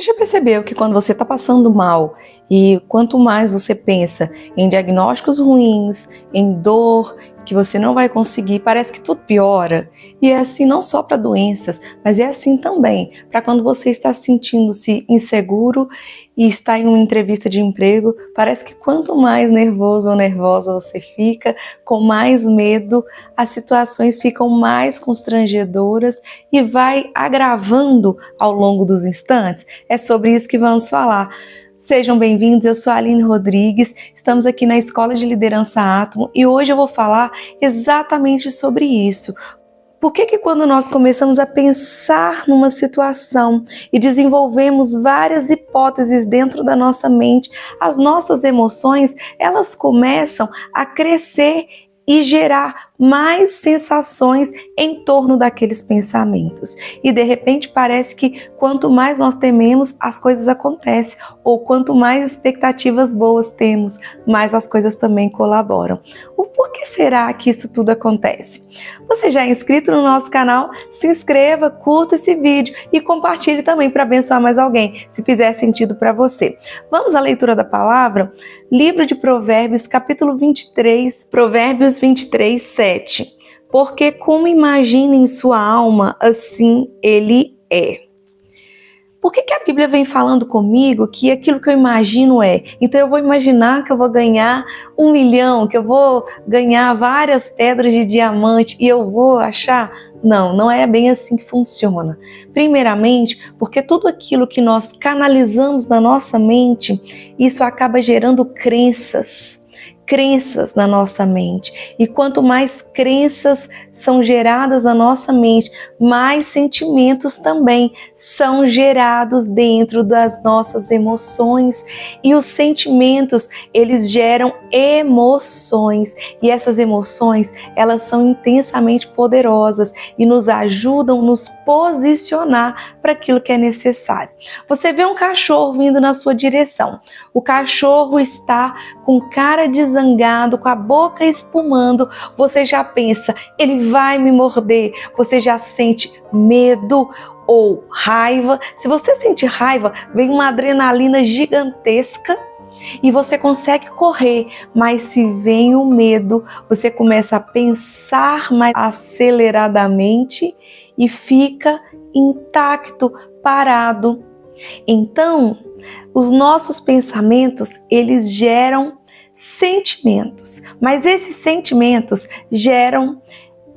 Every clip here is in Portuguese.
já percebeu que quando você está passando mal e quanto mais você pensa em diagnósticos ruins, em dor, que você não vai conseguir, parece que tudo piora? E é assim não só para doenças, mas é assim também para quando você está sentindo-se inseguro e está em uma entrevista de emprego. Parece que quanto mais nervoso ou nervosa você fica, com mais medo, as situações ficam mais constrangedoras e vai agravando ao longo dos instantes. É sobre isso que vamos falar. Sejam bem-vindos, eu sou a Aline Rodrigues, estamos aqui na Escola de Liderança Átomo e hoje eu vou falar exatamente sobre isso. Por que quando nós começamos a pensar numa situação e desenvolvemos várias hipóteses dentro da nossa mente, as nossas emoções, elas começam a crescer e gerar mais sensações em torno daqueles pensamentos. E de repente parece que quanto mais nós tememos, as coisas acontecem, ou quanto mais expectativas boas temos, mais as coisas também colaboram. O porquê será que isso tudo acontece? Você já é inscrito no nosso canal? Se inscreva, curta esse vídeo e compartilhe também para abençoar mais alguém, se fizer sentido para você. Vamos à leitura da palavra? Livro de Provérbios, capítulo 23, Provérbios 23, 7. Porque como imagina em sua alma, assim ele é. Por que a Bíblia vem falando comigo que aquilo que eu imagino é? Então eu vou imaginar que eu vou ganhar 1 milhão, que eu vou ganhar várias pedras de diamante e eu vou achar? Não, não é bem assim que funciona. Primeiramente, porque tudo aquilo que nós canalizamos na nossa mente, isso acaba gerando crenças na nossa mente. E quanto mais crenças são geradas na nossa mente, mais sentimentos também são gerados dentro das nossas emoções. E os sentimentos, eles geram emoções. E essas emoções, elas são intensamente poderosas e nos ajudam a nos posicionar para aquilo que é necessário. Você vê um cachorro vindo na sua direção. O cachorro está com cara de zangado, com a boca espumando, você já pensa, ele vai me morder, você já sente medo ou raiva. Se você sente raiva, vem uma adrenalina gigantesca e você consegue correr, mas se vem o medo, você começa a pensar mais aceleradamente e fica intacto, parado. Então, os nossos pensamentos, eles geram sentimentos, mas esses sentimentos geram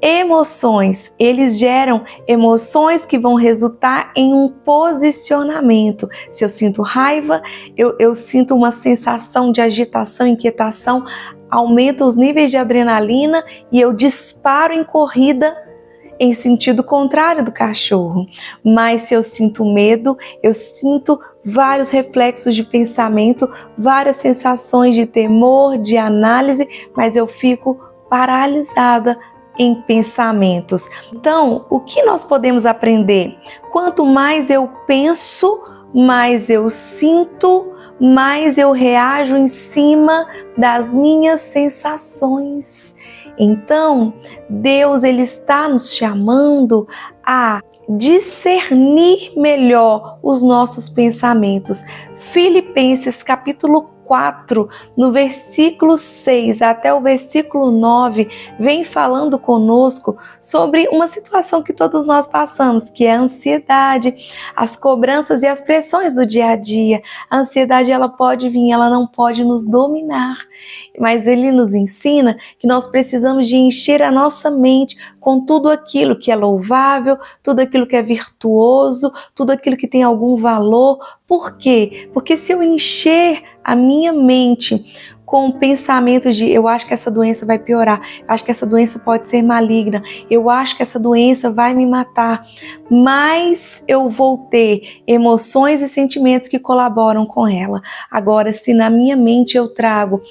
emoções, eles geram emoções que vão resultar em um posicionamento. Se eu sinto raiva, eu sinto uma sensação de agitação, inquietação, aumenta os níveis de adrenalina e eu disparo em corrida em sentido contrário do cachorro. Mas se eu sinto medo, eu sinto vários reflexos de pensamento, várias sensações de temor, de análise, mas eu fico paralisada em pensamentos. Então, o que nós podemos aprender? Quanto mais eu penso, mais eu sinto, mais eu reajo em cima das minhas sensações. Então, Deus, ele está nos chamando a discernir melhor os nossos pensamentos. Filipenses capítulo 4, no versículo 6 até o versículo 9, vem falando conosco sobre uma situação que todos nós passamos, que é a ansiedade, as cobranças e as pressões do dia a dia. A ansiedade, ela pode vir, ela não pode nos dominar, mas ele nos ensina que nós precisamos de encher a nossa mente com tudo aquilo que é louvável, tudo aquilo que é virtuoso, tudo aquilo que tem algum valor. Por quê? Porque se eu encher a minha mente com pensamentos de eu acho que essa doença vai piorar, eu acho que essa doença pode ser maligna, eu acho que essa doença vai me matar, mas eu vou ter emoções e sentimentos que colaboram com ela. Agora, se na minha mente eu trago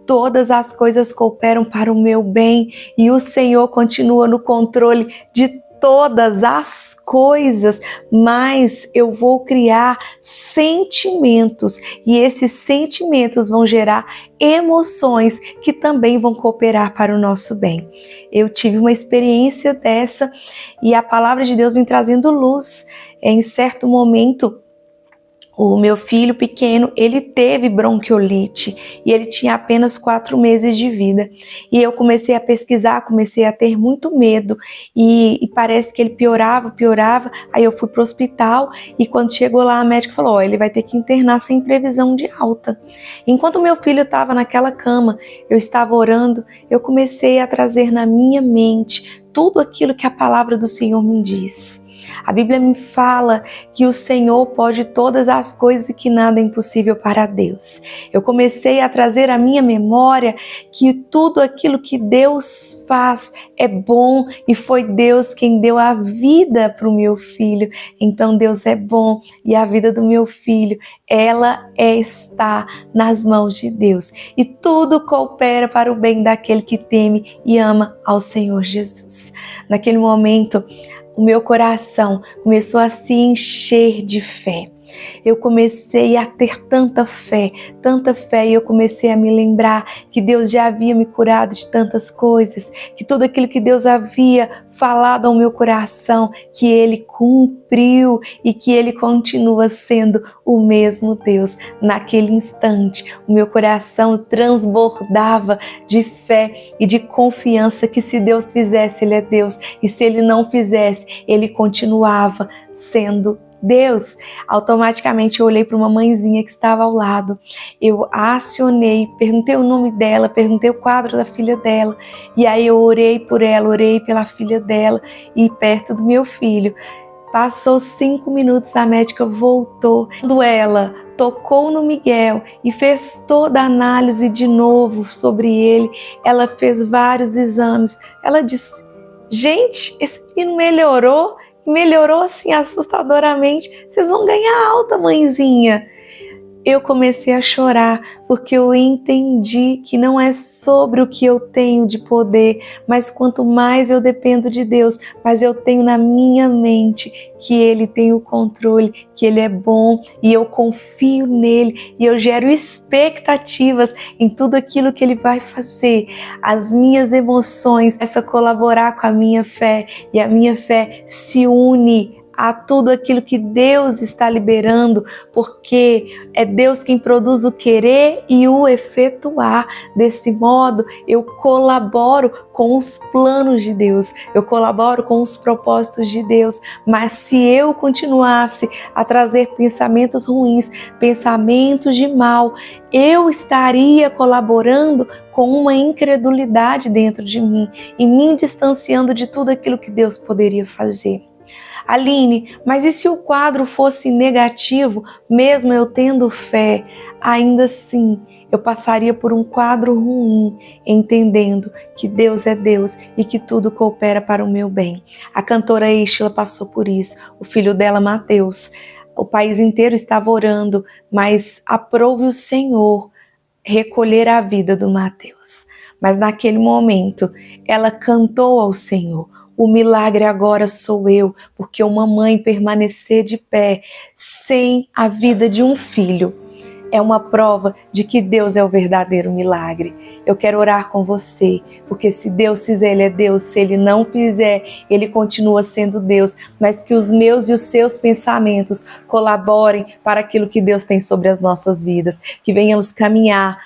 todas as coisas cooperam para o meu bem e o Senhor continua no controle de todas as coisas, mas eu vou criar sentimentos e esses sentimentos vão gerar emoções que também vão cooperar para o nosso bem. Eu tive uma experiência dessa e a palavra de Deus vem trazendo luz. Em certo momento, O meu filho pequeno, ele teve bronquiolite e ele tinha apenas 4 meses de vida. E eu comecei a pesquisar, comecei a ter muito medo e parece que ele piorava. Aí eu fui para o hospital e quando chegou lá a médica falou, ele vai ter que internar sem previsão de alta. Enquanto meu filho estava naquela cama, eu estava orando, eu comecei a trazer na minha mente tudo aquilo que a palavra do Senhor me diz. A Bíblia me fala que o Senhor pode todas as coisas e que nada é impossível para Deus. Eu comecei a trazer à minha memória que tudo aquilo que Deus faz é bom e foi Deus quem deu a vida para o meu filho. Então Deus é bom e a vida do meu filho, ela está nas mãos de Deus. E tudo coopera para o bem daquele que teme e ama ao Senhor Jesus. Naquele momento, o meu coração começou a se encher de fé. Eu comecei a ter tanta fé, e eu comecei a me lembrar que Deus já havia me curado de tantas coisas, que tudo aquilo que Deus havia falado ao meu coração, que Ele cumpriu e que Ele continua sendo o mesmo Deus. Naquele instante, o meu coração transbordava de fé e de confiança que se Deus fizesse, Ele é Deus, e se Ele não fizesse, Ele continuava sendo Deus. Automaticamente eu olhei para uma mãezinha que estava ao lado, eu acionei, perguntei o nome dela, perguntei o quadro da filha dela, e aí eu orei por ela, orei pela filha dela e perto do meu filho. Passou 5 minutos, a médica voltou. Quando ela tocou no Miguel e fez toda a análise de novo sobre ele, ela fez vários exames. Ela disse, gente, esse menino melhorou assim assustadoramente. Vocês vão ganhar alta, mãezinha. Eu comecei a chorar porque eu entendi que não é sobre o que eu tenho de poder, mas quanto mais eu dependo de Deus, mais eu tenho na minha mente que Ele tem o controle, que Ele é bom e eu confio nele e eu gero expectativas em tudo aquilo que Ele vai fazer. As minhas emoções começam a colaborar com a minha fé e a minha fé se une a tudo aquilo que Deus está liberando, porque é Deus quem produz o querer e o efetuar. Desse modo, eu colaboro com os planos de Deus, eu colaboro com os propósitos de Deus, mas se eu continuasse a trazer pensamentos ruins, pensamentos de mal, eu estaria colaborando com uma incredulidade dentro de mim e me distanciando de tudo aquilo que Deus poderia fazer. Aline, mas e se o quadro fosse negativo, mesmo eu tendo fé, ainda assim eu passaria por um quadro ruim, entendendo que Deus é Deus e que tudo coopera para o meu bem. A cantora Estela passou por isso, o filho dela, Mateus. O país inteiro estava orando, mas aprove o Senhor recolher a vida do Mateus. Mas naquele momento, ela cantou ao Senhor. O milagre agora sou eu, porque uma mãe permanecer de pé sem a vida de um filho é uma prova de que Deus é o verdadeiro milagre. Eu quero orar com você, porque se Deus fizer, Ele é Deus. Se Ele não fizer, Ele continua sendo Deus. Mas que os meus e os seus pensamentos colaborem para aquilo que Deus tem sobre as nossas vidas. Que venhamos caminhar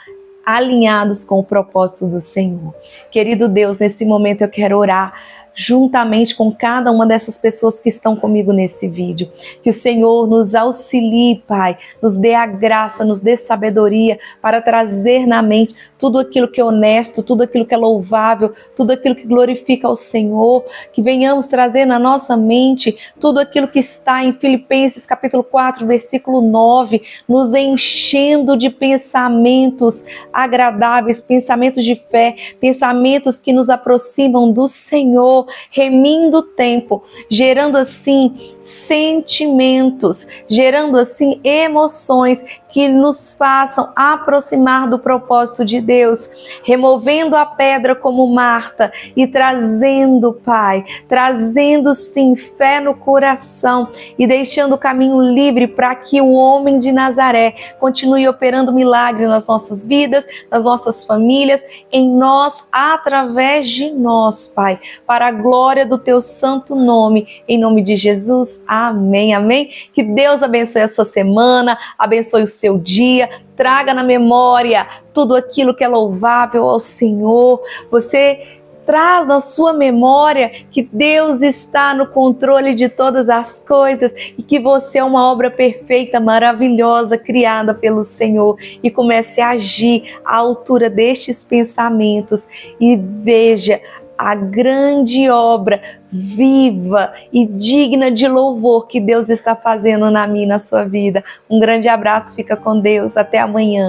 alinhados com o propósito do Senhor. Querido Deus, nesse momento eu quero orar juntamente com cada uma dessas pessoas que estão comigo nesse vídeo. Que o Senhor nos auxilie, Pai, nos dê a graça, nos dê sabedoria para trazer na mente tudo aquilo que é honesto, tudo aquilo que é louvável, tudo aquilo que glorifica ao Senhor, que venhamos trazer na nossa mente tudo aquilo que está em Filipenses capítulo 4, versículo 9, nos enchendo de pensamentos agradáveis, pensamentos de fé, pensamentos que nos aproximam do Senhor, remindo o tempo, gerando assim sentimentos, gerando assim emoções que nos façam aproximar do propósito de Deus, removendo a pedra como Marta e trazendo, Pai, trazendo sim fé no coração e deixando o caminho livre para que o homem de Nazaré continue operando milagre nas nossas vidas, nas nossas famílias, em nós, através de nós, Pai, para a glória do teu santo nome, em nome de Jesus, amém, amém. Que Deus abençoe a sua semana, abençoe o seu dia, traga na memória tudo aquilo que é louvável ao Senhor. Você traz na sua memória que Deus está no controle de todas as coisas e que você é uma obra perfeita, maravilhosa, criada pelo Senhor. E comece a agir à altura destes pensamentos e veja a grande obra viva e digna de louvor que Deus está fazendo na minha e na sua vida. Um grande abraço, fica com Deus, até amanhã.